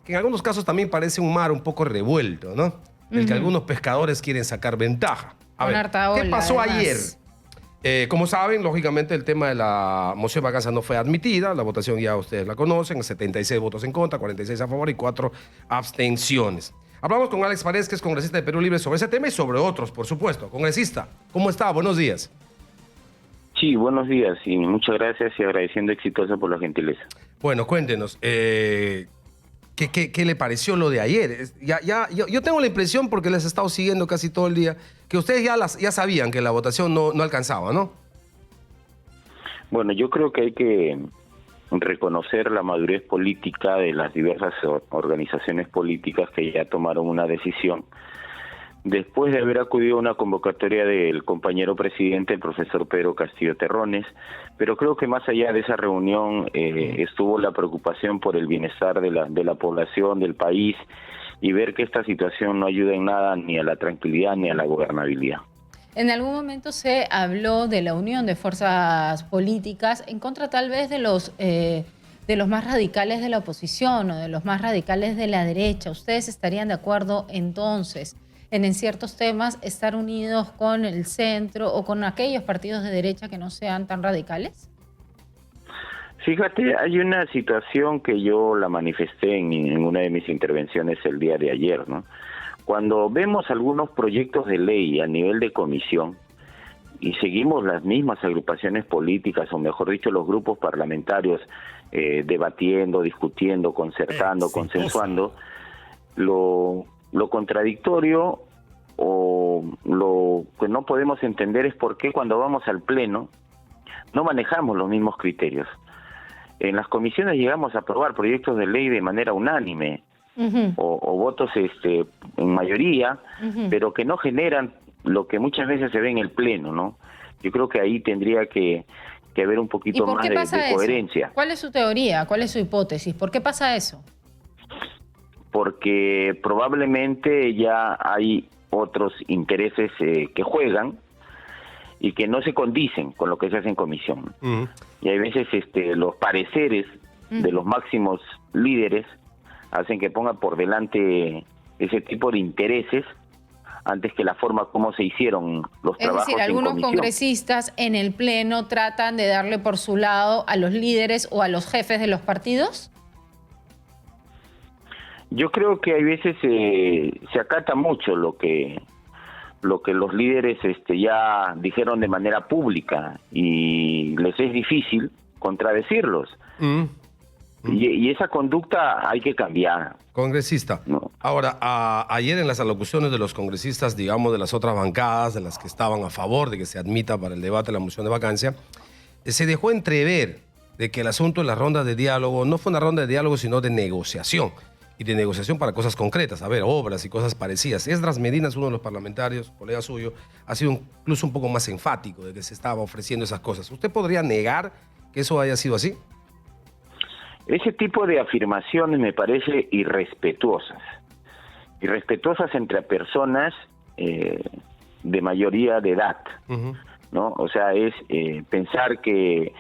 que en algunos casos también parece un mar un poco revuelto, ¿no? Del que algunos pescadores quieren sacar ventaja. A ver, ¿qué pasó ayer? Como saben, lógicamente el tema de la moción de vacancia no fue admitida. La votación ya ustedes la conocen, 76 votos en contra, 46 a favor y 4 abstenciones. Hablamos con Alex Paredes, que es congresista de Perú Libre, sobre ese tema y sobre otros, por supuesto. Congresista, ¿cómo está? Buenos días. Sí, buenos días y muchas gracias y agradeciendo exitosa por la gentileza. Bueno, cuéntenos, ¿qué le pareció lo de ayer? Yo tengo la impresión, porque les he estado siguiendo casi todo el día, que ustedes ya sabían que la votación no alcanzaba, ¿no? Bueno, yo creo que hay que reconocer la madurez política de las diversas organizaciones políticas que ya tomaron una decisión después de haber acudido a una convocatoria del compañero presidente, el profesor Pedro Castillo Terrones, pero creo que más allá de esa reunión estuvo la preocupación por el bienestar de la población, del país, y ver que esta situación no ayuda en nada ni a la tranquilidad ni a la gobernabilidad. En algún momento se habló de la unión de fuerzas políticas en contra tal vez de los más radicales de la oposición o de los más radicales de la derecha. ¿Ustedes estarían de acuerdo entonces en ciertos temas estar unidos con el centro o con aquellos partidos de derecha que no sean tan radicales? Fíjate, hay una situación que yo la manifesté en una de mis intervenciones el día de ayer, ¿no? Cuando vemos algunos proyectos de ley a nivel de comisión y seguimos las mismas agrupaciones políticas, o mejor dicho, los grupos parlamentarios debatiendo, discutiendo, concertando, consensuando, lo contradictorio o lo que no podemos entender es por qué cuando vamos al pleno no manejamos los mismos criterios. En las comisiones llegamos a aprobar proyectos de ley de manera unánime, o votos en mayoría, pero que no generan lo que muchas veces se ve en el pleno, ¿no? Yo creo que ahí tendría que haber un poquito más de coherencia. ¿Cuál es su teoría? ¿Cuál es su hipótesis? ¿Por qué pasa eso? Porque probablemente ya hay otros intereses que juegan y que no se condicen con lo que se hace en comisión. Y hay veces los pareceres de los máximos líderes hacen que pongan por delante ese tipo de intereses antes que la forma como se hicieron los trabajos en comisión. Es decir, algunos congresistas en el pleno tratan de darle por su lado a los líderes o a los jefes de los partidos. Yo creo que hay veces se acata mucho lo que los líderes ya dijeron de manera pública y les es difícil contradecirlos. Y esa conducta hay que cambiar. Congresista, no. Ahora, ayer en las alocuciones de los congresistas, digamos, de las otras bancadas, de las que estaban a favor de que se admita para el debate la moción de vacancia, se dejó entrever de que el asunto de la ronda de diálogo no fue una ronda de diálogo, sino de negociación. Y de negociación para cosas concretas, a ver, obras y cosas parecidas. Esdras Medina es uno de los parlamentarios, colega suyo, ha sido incluso un poco más enfático de que se estaba ofreciendo esas cosas. ¿Usted podría negar que eso haya sido así? Ese tipo de afirmaciones me parece irrespetuosas entre personas de mayoría de edad, ¿no? O sea, es pensar que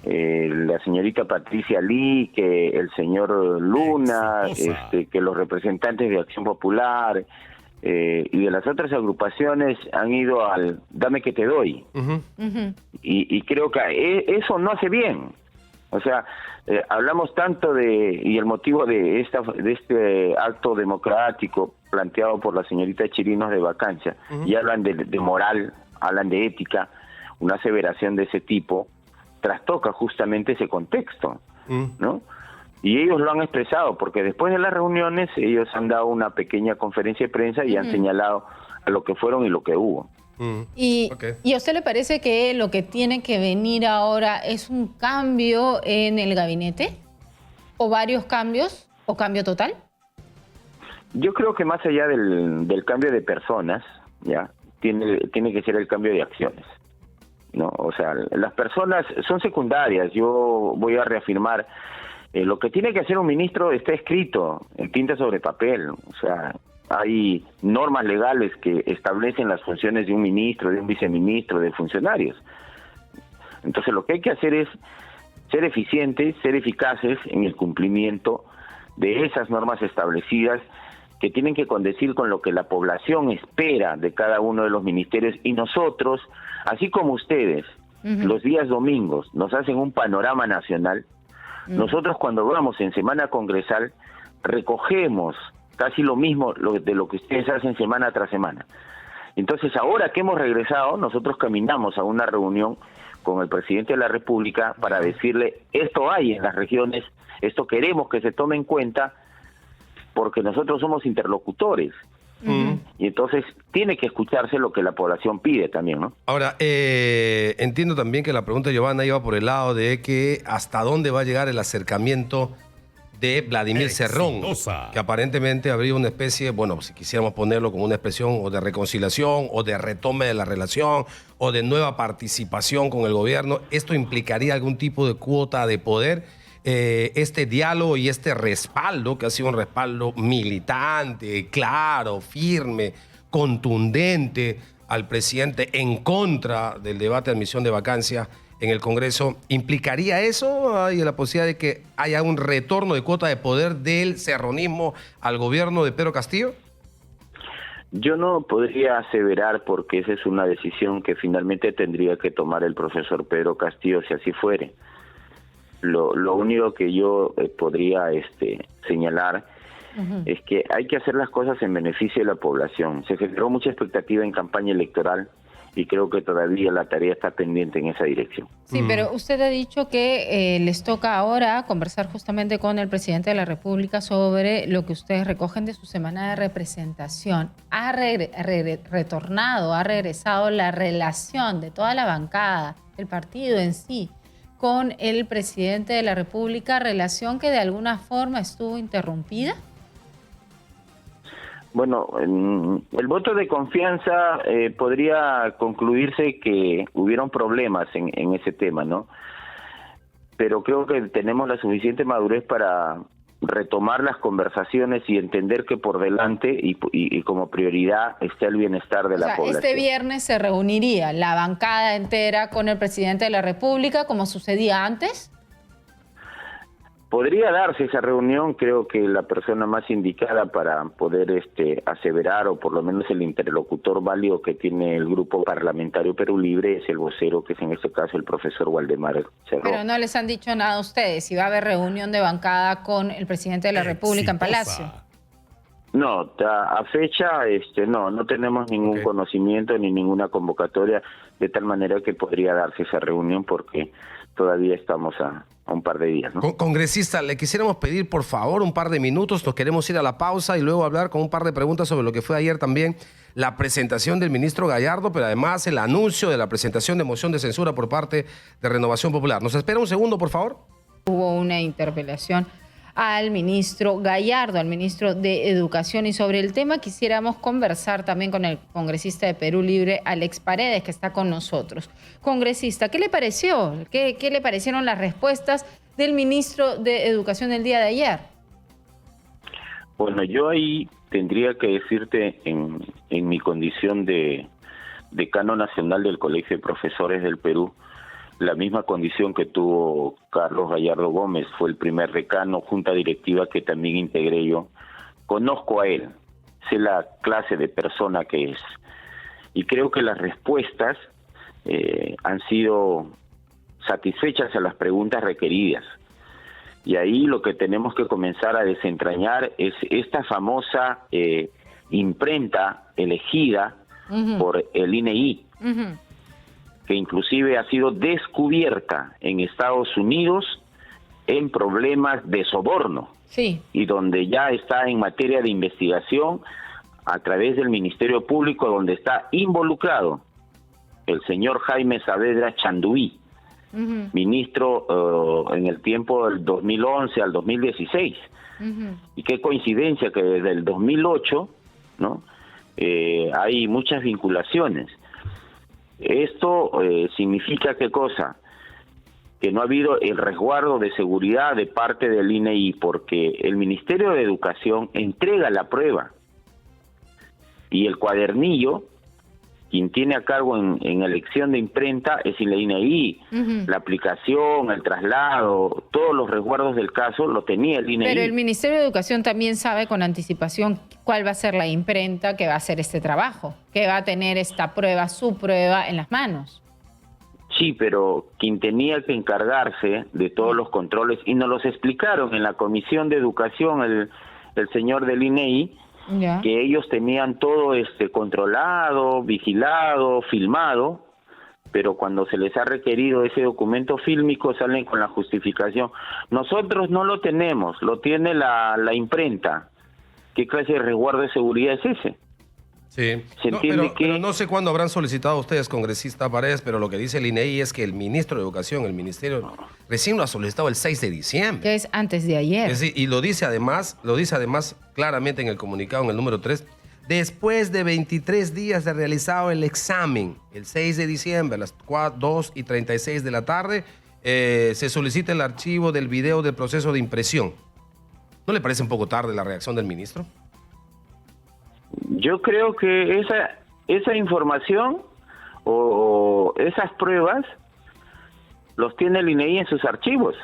la señorita Patricia Lee, que el señor Luna, que los representantes de Acción Popular y de las otras agrupaciones han ido al dame que te doy. Y creo que eso no hace bien. O sea, hablamos tanto y el motivo de este acto democrático planteado por la señorita Chirinos de vacancia, y hablan de moral, hablan de ética, una aseveración de ese tipo trastoca justamente ese contexto, ¿no? Y ellos lo han expresado, porque después de las reuniones ellos han dado una pequeña conferencia de prensa y han señalado a lo que fueron y lo que hubo. ¿Y a usted le parece que lo que tiene que venir ahora es un cambio en el gabinete? ¿O varios cambios? ¿O cambio total? Yo creo que más allá del cambio de personas, ya tiene que ser el cambio de acciones, ¿no? O sea, las personas son secundarias. Yo voy a reafirmar, lo que tiene que hacer un ministro está escrito en tinta sobre papel. O sea, hay normas legales que establecen las funciones de un ministro, de un viceministro, de funcionarios. Entonces lo que hay que hacer es ser eficientes, ser eficaces en el cumplimiento de esas normas establecidas que tienen que condecir con lo que la población espera de cada uno de los ministerios, y nosotros, así como ustedes, los días domingos nos hacen un panorama nacional, nosotros cuando vamos en semana congresal recogemos casi lo mismo de lo que ustedes hacen semana tras semana. Entonces, ahora que hemos regresado, nosotros caminamos a una reunión con el presidente de la República para decirle, esto hay en las regiones, esto queremos que se tome en cuenta, porque nosotros somos interlocutores. Y entonces tiene que escucharse lo que la población pide también, ¿no? Ahora, entiendo también que la pregunta de Giovanna iba por el lado de que hasta dónde va a llegar el acercamiento de Vladimir Cerrón, que aparentemente habría una especie, bueno, si quisiéramos ponerlo como una expresión o de reconciliación o de retome de la relación o de nueva participación con el gobierno. ¿Esto implicaría algún tipo de cuota de poder? Este diálogo y este respaldo, que ha sido un respaldo militante, claro, firme, contundente al presidente en contra del debate de admisión de vacancia en el Congreso, ¿implicaría eso? ¿Hay la posibilidad de que haya un retorno de cuota de poder del cerronismo al gobierno de Pedro Castillo? Yo no podría aseverar, porque esa es una decisión que finalmente tendría que tomar el profesor Pedro Castillo, si así fuere. Lo único que yo podría señalar es que hay que hacer las cosas en beneficio de la población. Se generó mucha expectativa en campaña electoral y creo que todavía la tarea está pendiente en esa dirección. Sí, pero usted ha dicho que les toca ahora conversar justamente con el presidente de la República sobre lo que ustedes recogen de su semana de representación. ¿Ha retornado, ha regresado la relación de toda la bancada, el partido en sí, con el presidente de la República, relación que de alguna forma estuvo interrumpida? Bueno, el voto de confianza podría concluirse que hubieron problemas en ese tema, ¿no? Pero creo que tenemos la suficiente madurez para retomar las conversaciones y entender que por delante y como prioridad está el bienestar de la población. Este viernes se reuniría la bancada entera con el presidente de la República, como sucedía antes. Podría darse esa reunión. Creo que la persona más indicada para poder aseverar, o por lo menos el interlocutor válido que tiene el grupo parlamentario Perú Libre, es el vocero, que es en este caso el profesor Waldemar Cerrón. Pero no les han dicho nada a ustedes si va a haber reunión de bancada con el presidente de la República en Palacio. No, a fecha no tenemos ningún conocimiento ni ninguna convocatoria, de tal manera que podría darse esa reunión, porque todavía estamos a un par de días, ¿no? Congresista, le quisiéramos pedir, por favor, un par de minutos. Nos queremos ir a la pausa y luego hablar con un par de preguntas sobre lo que fue ayer también la presentación del ministro Gallardo, pero además el anuncio de la presentación de moción de censura por parte de Renovación Popular. ¿Nos espera un segundo, por favor? Hubo una interpelación al ministro Gallardo, al ministro de Educación, y sobre el tema quisiéramos conversar también con el congresista de Perú Libre, Alex Paredes, que está con nosotros. Congresista, ¿qué le pareció? ¿Qué le parecieron las respuestas del ministro de Educación el día de ayer? Bueno, yo ahí tendría que decirte, en mi condición de decano nacional del Colegio de Profesores del Perú, la misma condición que tuvo Carlos Gallardo Gómez, fue el primer decano, junta directiva que también integré yo. Conozco a él, sé la clase de persona que es, y creo que las respuestas han sido satisfechas a las preguntas requeridas. Y ahí lo que tenemos que comenzar a desentrañar es esta famosa imprenta elegida por el INEI, que inclusive ha sido descubierta en Estados Unidos en problemas de soborno, y donde ya está en materia de investigación a través del Ministerio Público, donde está involucrado el señor Jaime Saavedra Chanduí, ministro en el tiempo del 2011 al 2016. Y qué coincidencia que desde el 2008, ¿no? Hay muchas vinculaciones. Esto significa ¿qué cosa? Que no ha habido el resguardo de seguridad de parte del INEI, porque el Ministerio de Educación entrega la prueba y el cuadernillo quien tiene a cargo en elección de imprenta es el INEI. La aplicación, el traslado, todos los resguardos del caso lo tenía el INEI. Pero el Ministerio de Educación también sabe con anticipación cuál va a ser la imprenta que va a hacer este trabajo, que va a tener esta prueba, su prueba en las manos. Sí, pero quien tenía que encargarse de todos los controles, y nos los explicaron en la Comisión de Educación el señor del INEI, Ya. que ellos tenían todo controlado, vigilado, filmado, pero cuando se les ha requerido ese documento fílmico salen con la justificación. Nosotros no lo tenemos, lo tiene la imprenta. ¿Qué clase de resguardo de seguridad es ese? Sí, Se entiende que... pero no sé cuándo habrán solicitado ustedes, congresista Paredes, pero lo que dice el INEI es que el ministro de Educación, el ministerio, recién lo ha solicitado el 6 de diciembre. Que es antes de ayer. Es decir, y lo dice además claramente en el comunicado, en el número 3, después de 23 días de realizado el examen, el 6 de diciembre, a las 2:36 de la tarde, se solicita el archivo del video del proceso de impresión. ¿No le parece un poco tarde la reacción del ministro? Yo creo que esa información o esas pruebas los tiene el INEI en sus archivos.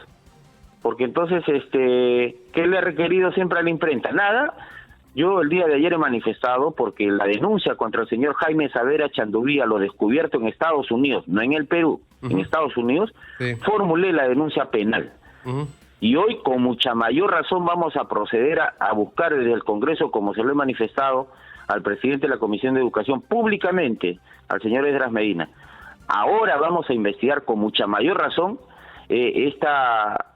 Porque entonces, ¿qué le ha requerido siempre a la imprenta? Nada. Yo el día de ayer he manifestado porque la denuncia contra el señor Jaime Savera Chandubí, lo descubierto en Estados Unidos, no en el Perú, en Estados Unidos, formulé la denuncia penal. Y hoy, con mucha mayor razón, vamos a proceder a buscar desde el Congreso, como se lo he manifestado al presidente de la Comisión de Educación públicamente, al señor Esdras Medina. Ahora vamos a investigar con mucha mayor razón esta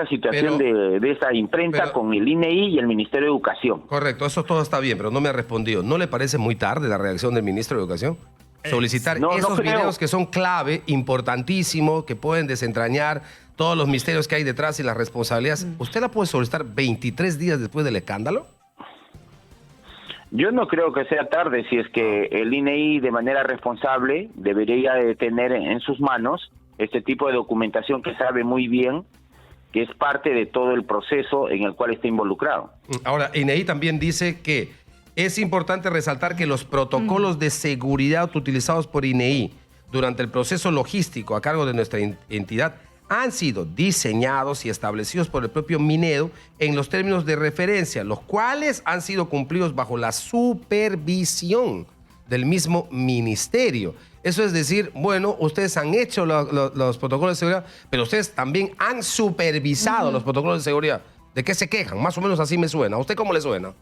situación de esta imprenta con el INEI y el Ministerio de Educación. Correcto, eso todo está bien, pero no me ha respondido. ¿No le parece muy tarde la reacción del ministro de Educación? Solicitar esos videos que son clave, importantísimo, que pueden desentrañar todos los misterios que hay detrás y las responsabilidades. ¿Usted la puede solicitar 23 días después del escándalo? Yo no creo que sea tarde, si es que el INEI de manera responsable debería de tener en sus manos este tipo de documentación que sabe muy bien que es parte de todo el proceso en el cual está involucrado. Ahora, INEI también dice que es importante resaltar que los protocolos de seguridad utilizados por INEI durante el proceso logístico a cargo de nuestra entidad han sido diseñados y establecidos por el propio Minedu en los términos de referencia, los cuales han sido cumplidos bajo la supervisión del mismo ministerio. Eso es decir, bueno, ustedes han hecho los protocolos de seguridad, pero ustedes también han supervisado los protocolos de seguridad. ¿De qué se quejan? Más o menos así me suena. ¿A usted cómo le suena?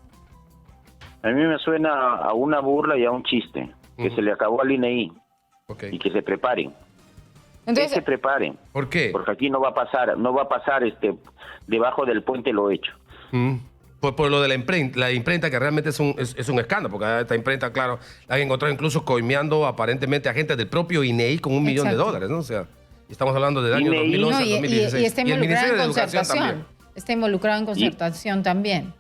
A mí me suena a una burla y a un chiste, que se le acabó al INEI y que se preparen. Entonces, que se preparen. ¿Por qué? Porque aquí no va a pasar debajo del puente lo hecho. Por lo de la imprenta que realmente es un escándalo, porque esta imprenta, claro, la han encontrado incluso coimeando aparentemente a agentes del propio INEI con $1 millón, ¿no? O sea, estamos hablando del año 2011 al 2016. Y está involucrado en concertación. Está involucrado en concertación también.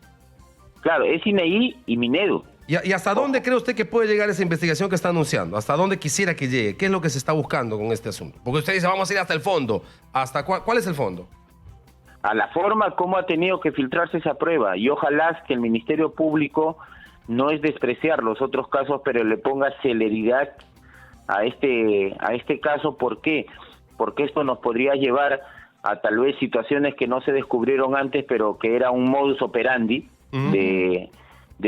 Claro, es INEI y Minedu. ¿Y hasta dónde cree usted que puede llegar esa investigación que está anunciando? ¿Hasta dónde quisiera que llegue? ¿Qué es lo que se está buscando con este asunto? Porque usted dice, vamos a ir hasta el fondo. ¿Hasta cuál es el fondo? A la forma como ha tenido que filtrarse esa prueba. Y ojalá que el Ministerio Público no es despreciar los otros casos, pero le ponga celeridad a este caso. ¿Por qué? Porque esto nos podría llevar a tal vez situaciones que no se descubrieron antes, pero que era un modus operandi de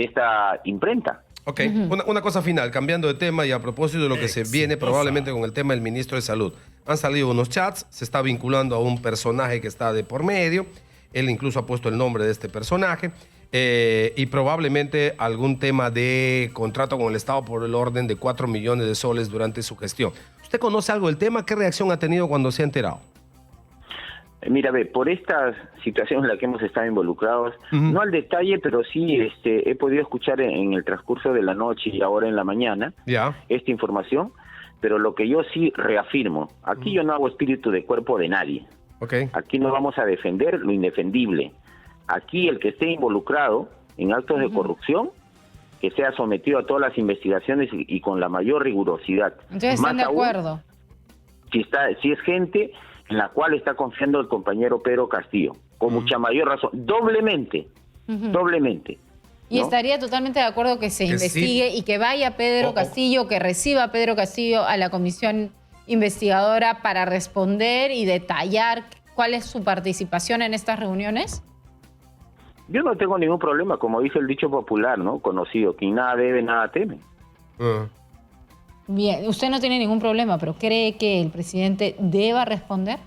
esta imprenta. Ok, una cosa final, cambiando de tema y a propósito de lo que se viene probablemente con el tema del ministro de Salud. Han salido unos chats, se está vinculando a un personaje que está de por medio, él incluso ha puesto el nombre de este personaje, y probablemente algún tema de contrato con el Estado por el orden de 4 millones de soles durante su gestión. ¿Usted conoce algo del tema? ¿Qué reacción ha tenido cuando se ha enterado? Mira, por esta situación en la que hemos estado involucrados, no al detalle, pero sí he podido escuchar en el transcurso de la noche y ahora en la mañana esta información, pero lo que yo sí reafirmo, aquí yo no hago espíritu de cuerpo de nadie. Aquí no vamos a defender lo indefendible. Aquí el que esté involucrado en actos de corrupción, que sea sometido a todas las investigaciones y con la mayor rigurosidad. Entonces, ¿están de acuerdo? Si es gente en la cual está confiando el compañero Pedro Castillo, con mucha mayor razón, doblemente. Y estaría totalmente de acuerdo que se investigue y que vaya Pedro Castillo, que reciba a Pedro Castillo a la comisión investigadora para responder y detallar cuál es su participación en estas reuniones. Yo no tengo ningún problema, como dice el dicho popular, ¿no? Conocido, quien nada debe, nada teme. Bien, usted no tiene ningún problema, pero ¿cree que el presidente deba responder?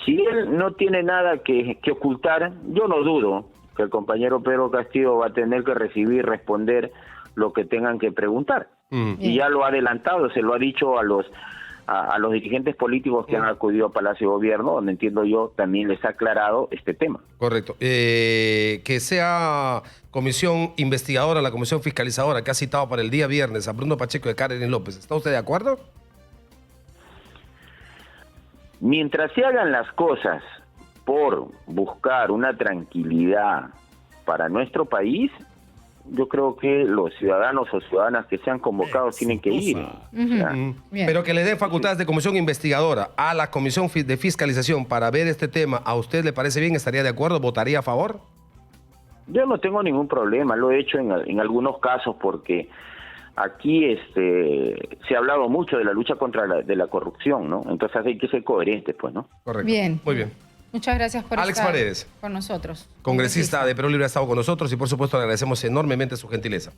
Si él no tiene nada que ocultar, yo no dudo que el compañero Pedro Castillo va a tener que recibir y responder lo que tengan que preguntar. Y ya lo ha adelantado, se lo ha dicho a los dirigentes políticos que han acudido a Palacio de Gobierno, donde entiendo yo también les ha aclarado este tema. Correcto. Que sea comisión investigadora, la comisión fiscalizadora que ha citado para el día viernes a Bruno Pacheco y Karen López. ¿Está usted de acuerdo? Mientras se hagan las cosas por buscar una tranquilidad para nuestro país, yo creo que los ciudadanos o ciudadanas que sean convocados tienen que ir. Pero que le den facultades de comisión investigadora a la comisión de fiscalización para ver este tema, ¿a usted le parece bien? ¿Estaría de acuerdo? ¿Votaría a favor? Yo no tengo ningún problema, lo he hecho en algunos casos porque aquí se ha hablado mucho de la lucha contra la corrupción, ¿no? Entonces hay que ser coherentes, pues, ¿no? Correcto. Bien. Muy bien. Muchas gracias por Alex estar Paredes, con nosotros. congresista de Perú Libre, ha estado con nosotros y por supuesto le agradecemos enormemente su gentileza.